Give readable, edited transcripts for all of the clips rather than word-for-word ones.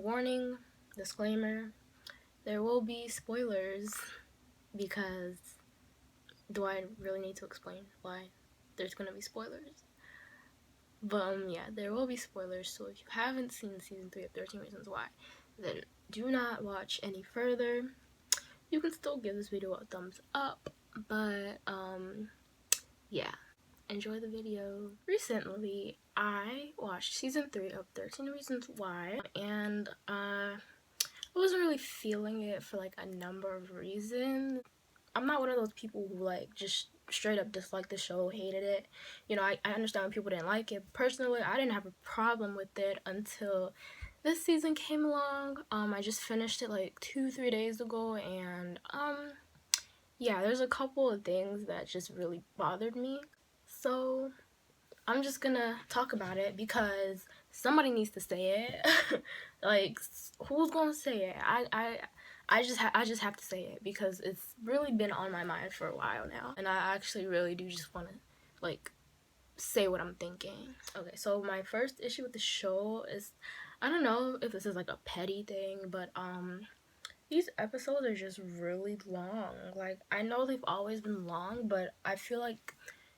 Warning, disclaimer, there will be spoilers because do I really need to explain why there's gonna be spoilers? But yeah, there will be spoilers, so if you haven't seen season 3 of 13 Reasons Why, then do not watch any further. You can still give this video a thumbs up, but yeah, enjoy the video. Recently, I watched season 3 of 13 Reasons Why, and I wasn't really feeling it for like a number of reasons. I'm not one of those people who like just straight up disliked the show, hated it. You know, I understand when people didn't like it. Personally, I didn't have a problem with it until this season came along. I just finished it like 2-3 days ago, and yeah, there's a couple of things that just really bothered me. So I'm just gonna talk about it because somebody needs to say it. Like, who's gonna say it? I just have to say it because it's really been on my mind for a while now, and I actually really do just want to like say what I'm thinking. Okay, so my first issue with the show is, I don't know if this is like a petty thing, but these episodes are just really long. Like, I know they've always been long, but I feel like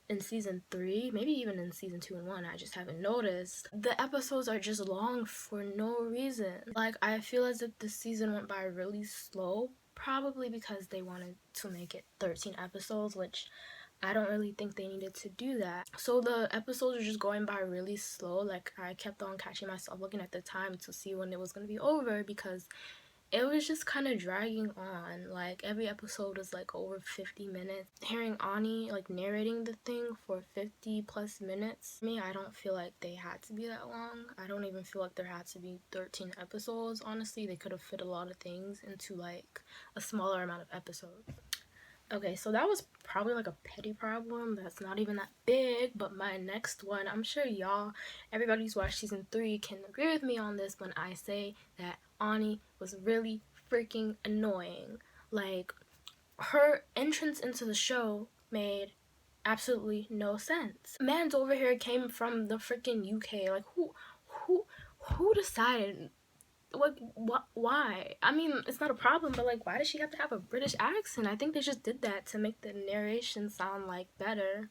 in season 3, maybe even in season 2 and 1, I just haven't noticed, the episodes are just long for no reason. Like, I feel as if the season went by really slow, probably because they wanted to make it 13 episodes, which I don't really think they needed to do that. So the episodes are just going by really slow. Like, I kept on catching myself looking at the time to see when it was going to be over because it was just kind of dragging on. Like, every episode was like over 50 minutes. Hearing Ani like narrating the thing for 50 plus minutes, I don't feel like they had to be that long. I don't even feel like there had to be 13 episodes. Honestly, they could have fit a lot of things into like a smaller amount of episodes. Okay, so that was probably like a petty problem that's not even that big, but my next one, I'm sure everybody who's watched season 3 can agree with me on this when I say that Ani was really freaking annoying. Like, her entrance into the show made absolutely no sense. Man's over here came from the freaking UK. Like, who decided? What, why? I mean, it's not a problem, but like, why does she have to have a British accent? I think they just did that to make the narration sound like better.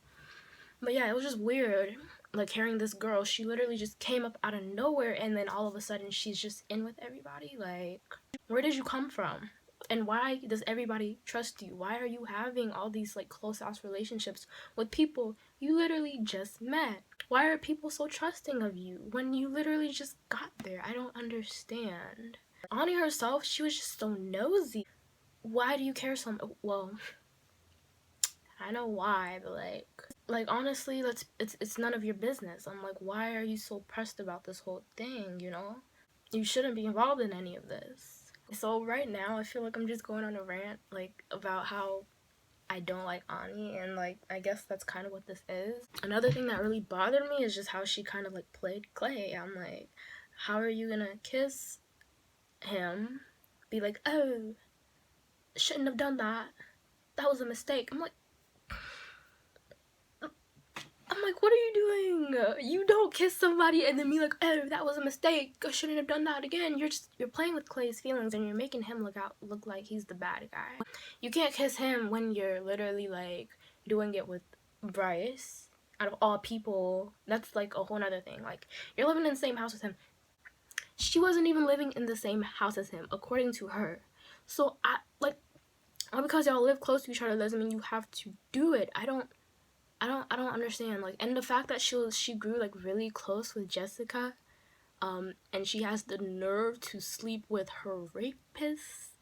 But yeah, it was just weird, like, hearing this girl, she literally just came up out of nowhere, and then all of a sudden she's just in with everybody. Like, where did you come from? And why does everybody trust you? Why are you having all these like close ass relationships with people you literally just met? Why are people so trusting of you when you literally just got there? I don't understand. Ani herself, she was just so nosy. Why do you care so much? Well, I know why, but like honestly, it's none of your business. I'm like, why are you so pressed about this whole thing, you know? You shouldn't be involved in any of this. So right now, I feel like I'm just going on a rant, like, about how I don't like Ani, and like, I guess that's kind of what this is. Another thing that really bothered me is just how she kind of like played Clay. I'm like, how are you gonna kiss him? Be like, oh, shouldn't have done that. That was a mistake. I'm like, what are you doing? You don't kiss somebody and then be like, oh, that was a mistake. I shouldn't have done that again. You're playing with Clay's feelings and you're making him look like he's the bad guy. You can't kiss him when you're literally like doing it with Bryce. Out of all people, that's like a whole nother thing. Like, you're living in the same house with him. She wasn't even living in the same house as him, according to her. So all because y'all live close to each other doesn't mean you have to do it. I don't understand. Like, and the fact that she grew like really close with Jessica, and she has the nerve to sleep with her rapist.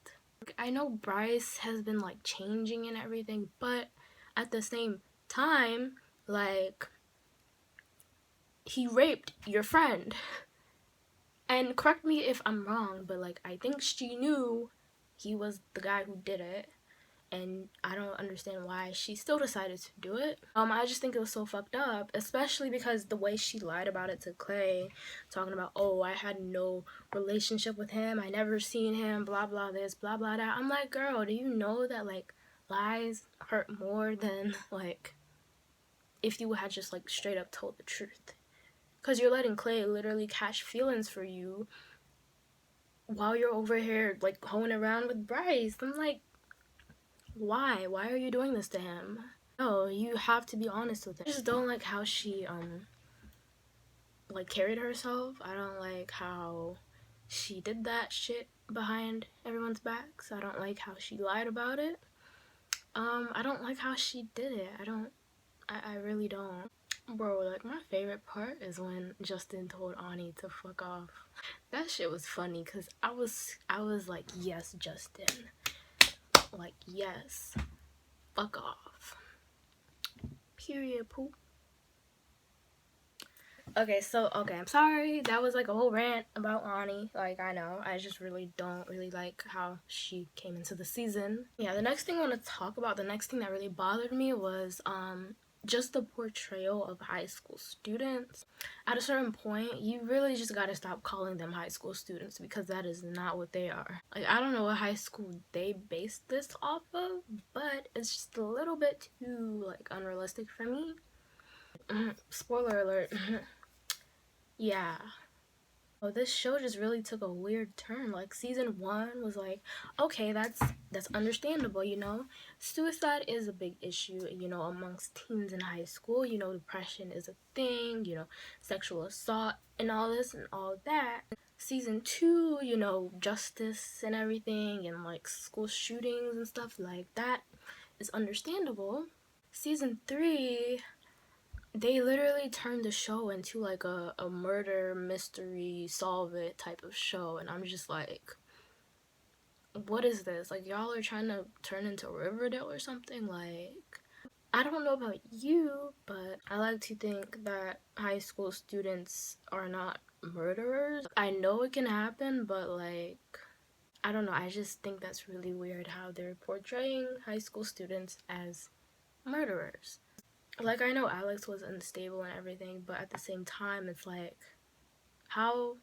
Like, I know Bryce has been like changing and everything, but at the same time, like, he raped your friend. And correct me if I'm wrong, but like, I think she knew he was the guy who did it. And I don't understand why she still decided to do it. I just think it was so fucked up, especially because the way she lied about it to Clay, talking about, oh, I had no relationship with him, I never seen him, blah blah this, blah blah that. I'm like, girl, do you know that like lies hurt more than like if you had just like straight up told the truth? Because you're letting Clay literally catch feelings for you while you're over here like hoeing around with Bryce. I'm like, why? Why are you doing this to him? No, you have to be honest with him. I just don't like how she like carried herself. I don't like how she did that shit behind everyone's backs. I don't like how she lied about it. I don't like how she did it. I really don't. Bro, like my favorite part is when Justin told Ani to fuck off. That shit was funny because I was like, yes, Justin. Like, yes. Fuck off. Period, poop. Okay, I'm sorry. That was like a whole rant about Ani. Like, I know. I just really don't really like how she came into the season. Yeah, the next thing I want to talk about, the next thing that really bothered me was just the portrayal of high school students. At a certain point, you really just gotta stop calling them high school students because that is not what they are. Like, I don't know what high school they based this off of, but it's just a little bit too, like, unrealistic for me. Spoiler alert. Yeah. Oh, this show just really took a weird turn. Like season 1 was like, okay, that's understandable, you know. Suicide is a big issue, you know, amongst teens in high school. You know, depression is a thing, you know, sexual assault and all this and all that. Season 2, you know, justice and everything and like school shootings and stuff like that is understandable. Season 3, they literally turned the show into like a murder mystery solve it type of show, and I'm just like, what is this? Like, y'all are trying to turn into Riverdale or something? Like, I don't know about you, but I like to think that high school students are not murderers. I know it can happen, but like, I don't know, I just think that's really weird how they're portraying high school students as murderers. Like, I know Alex was unstable and everything, but at the same time, it's like, how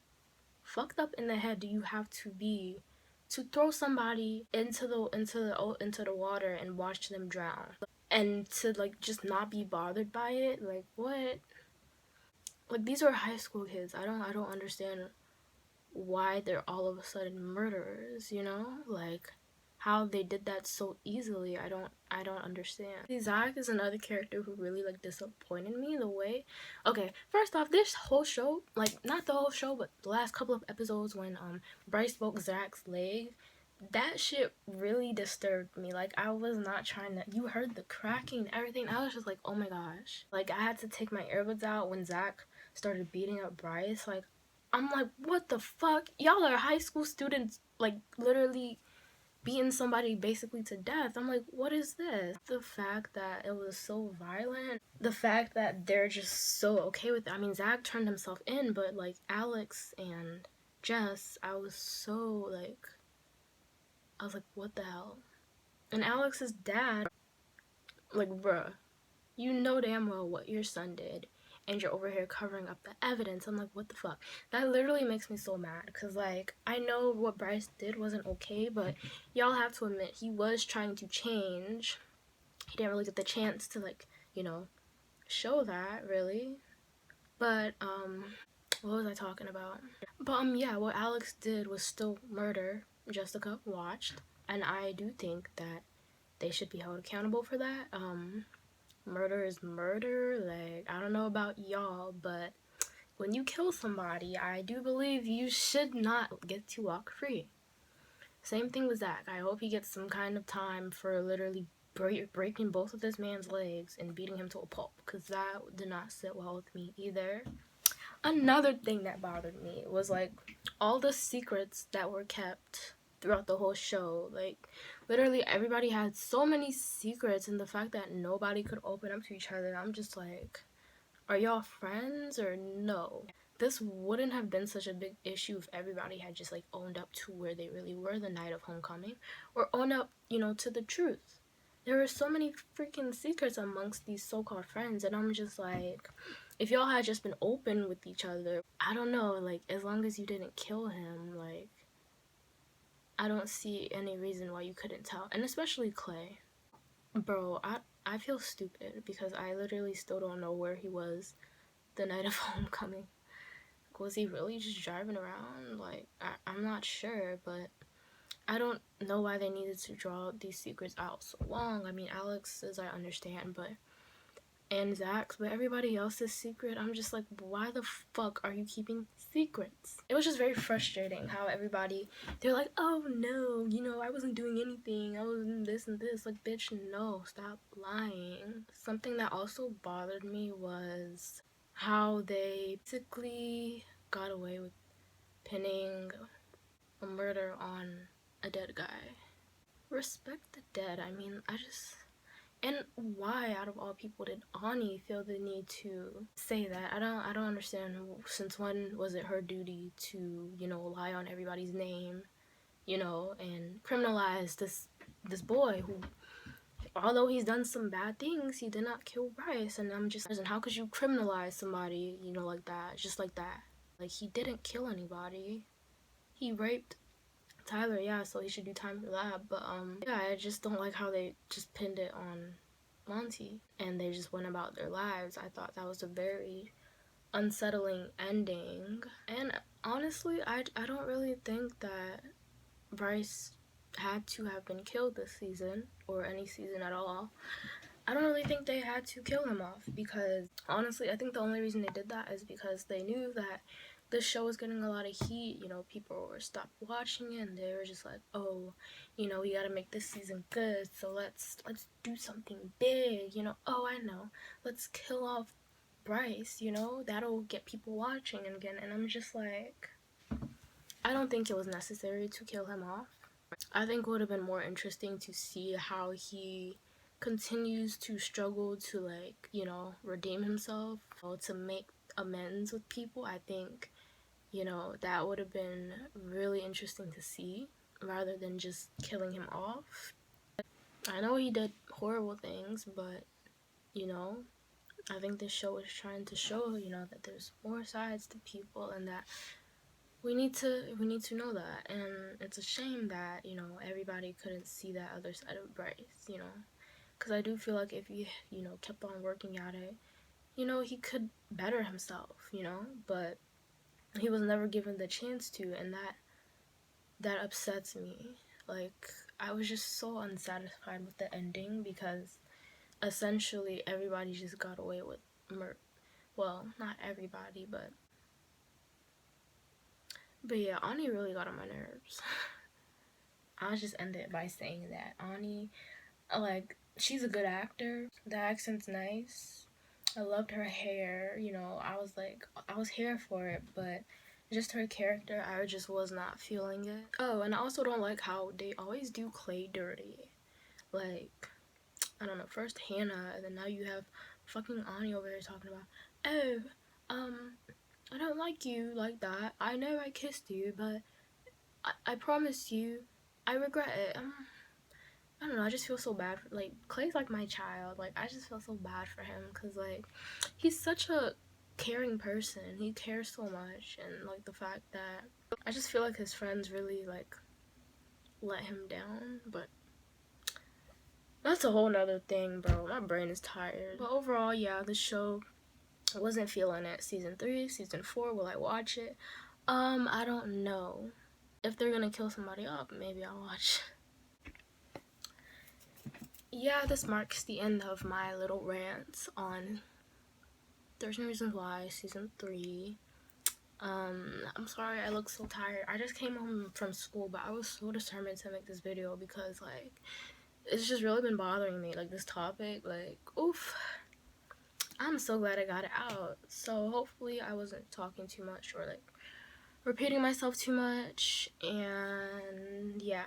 fucked up in the head do you have to be to throw somebody into the water and watch them drown, and to like just not be bothered by it? Like, what? Like, these are high school kids. I don't understand why they're all of a sudden murderers, you know? Like, how they did that so easily, I don't understand. Zach is another character who really like disappointed me the way. Okay, first off, this whole show, like not the whole show, but the last couple of episodes when Bryce broke Zach's leg, that shit really disturbed me. Like, I was not trying to, you heard the cracking and everything. I was just like, oh my gosh. Like, I had to take my earbuds out when Zach started beating up Bryce. Like, I'm like, what the fuck? Y'all are high school students, like, literally beating somebody basically to death. I'm like, what is this? The fact that it was so violent, the fact that they're just so okay with it. I mean, Zach turned himself in, but like Alex and Jess, I was so like, I was like, what the hell? And Alex's dad, like, bruh, you know damn well what your son did, and you're over here covering up the evidence. I'm like, what the fuck? That literally makes me so mad, because, like, I know what Bryce did wasn't okay, but y'all have to admit, he was trying to change. He didn't really get the chance to, like, you know, show that, really. But, what was I talking about? But, yeah, what Alex did was still murder. Jessica watched, and I do think that they should be held accountable for that. Murder is murder. Like, I don't know about y'all, but when you kill somebody, I do believe you should not get to walk free. Same thing with Zach. I hope he gets some kind of time for literally breaking both of this man's legs and beating him to a pulp, because that did not sit well with me either. Another thing that bothered me was like all the secrets that were kept throughout the whole show. Like, literally everybody had so many secrets, and the fact that nobody could open up to each other, I'm just like, are y'all friends or no? This wouldn't have been such a big issue if everybody had just like owned up to where they really were the night of homecoming, or own up, you know, to the truth. There were so many freaking secrets amongst these so-called friends, and I'm just like, if y'all had just been open with each other, I don't know, like, as long as you didn't kill him, like, I don't see any reason why you couldn't tell. And especially Clay. Bro, I feel stupid because I literally still don't know where he was the night of homecoming. was he really just driving around? Like, I'm not sure, but I don't know why they needed to draw these secrets out so long. I mean, Alex's I understand, but and Zach's, but everybody else's secret, I'm just like, why the fuck are you keeping secrets? It was just very frustrating how everybody, they're like, oh no, you know, I wasn't doing anything, I was in this and this. Like, bitch, no, stop lying. Something that also bothered me was how they basically got away with pinning a murder on a dead guy. Respect the dead. I mean, and why, out of all people, did Ani feel the need to say that? I don't understand. Since when was it her duty to, you know, lie on everybody's name, you know, and criminalize this boy who, although he's done some bad things, he did not kill Bryce. And I'm just, and how could you criminalize somebody, you know, like that, just like that? Like, he didn't kill anybody. He raped Tyler, yeah, so he should do time for that. But yeah, I just don't like how they just pinned it on Monty and they just went about their lives. I thought that was a very unsettling ending. And honestly, I don't really think that Bryce had to have been killed this season or any season at all. I don't really think they had to kill him off, because honestly, I think the only reason they did that is because they knew that this show was getting a lot of heat. You know, people were stopped watching it and they were just like, oh, you know, we gotta make this season good, so let's do something big, you know. Oh, I know, let's kill off Bryce, you know, that'll get people watching again. And I'm just like, I don't think it was necessary to kill him off. I think it would have been more interesting to see how he continues to struggle to, like, you know, redeem himself, or to make amends with people. I think, you know, that would have been really interesting to see, rather than just killing him off. I know he did horrible things, but, you know, I think this show is trying to show, you know, that there's more sides to people, and that we need to know that. And it's a shame that, you know, everybody couldn't see that other side of Bryce, you know, because I do feel like if he, you know, kept on working at it, you know, he could better himself, you know, but he was never given the chance to, and that upsets me. Like, I was just so unsatisfied with the ending, because essentially everybody just got away with murder. Well, not everybody, but yeah, Ani really got on my nerves. I'll just end it by saying that Ani, like, she's a good actor. The accent's nice. I loved her hair, you know. I was here for it, but just her character, I just was not feeling it. Oh, and I also don't like how they always do Clay dirty. Like, I don't know, first Hannah, and then now you have fucking Ani over here talking about, oh, I don't like you like that. I know I kissed you, but I promise you, I regret it. I don't know, I just feel so bad for, like, Clay's like my child. Like, I just feel so bad for him, because, like, he's such a caring person. He cares so much, and, like, the fact that I just feel like his friends really, like, let him down. But that's a whole nother thing, bro. My brain is tired. But overall, yeah, the show, I wasn't feeling it. Season 3, Season 4, will I watch it? I don't know. If they're gonna kill somebody up, maybe I'll watch. Yeah, this marks the end of my little rant on 13 Reasons Why Season 3. I'm sorry I look so tired. I just came home from school, but I was so determined to make this video, because, like, it's just really been bothering me, like, this topic. Like, oof. I'm so glad I got it out. So hopefully I wasn't talking too much or, like, repeating myself too much. And yeah.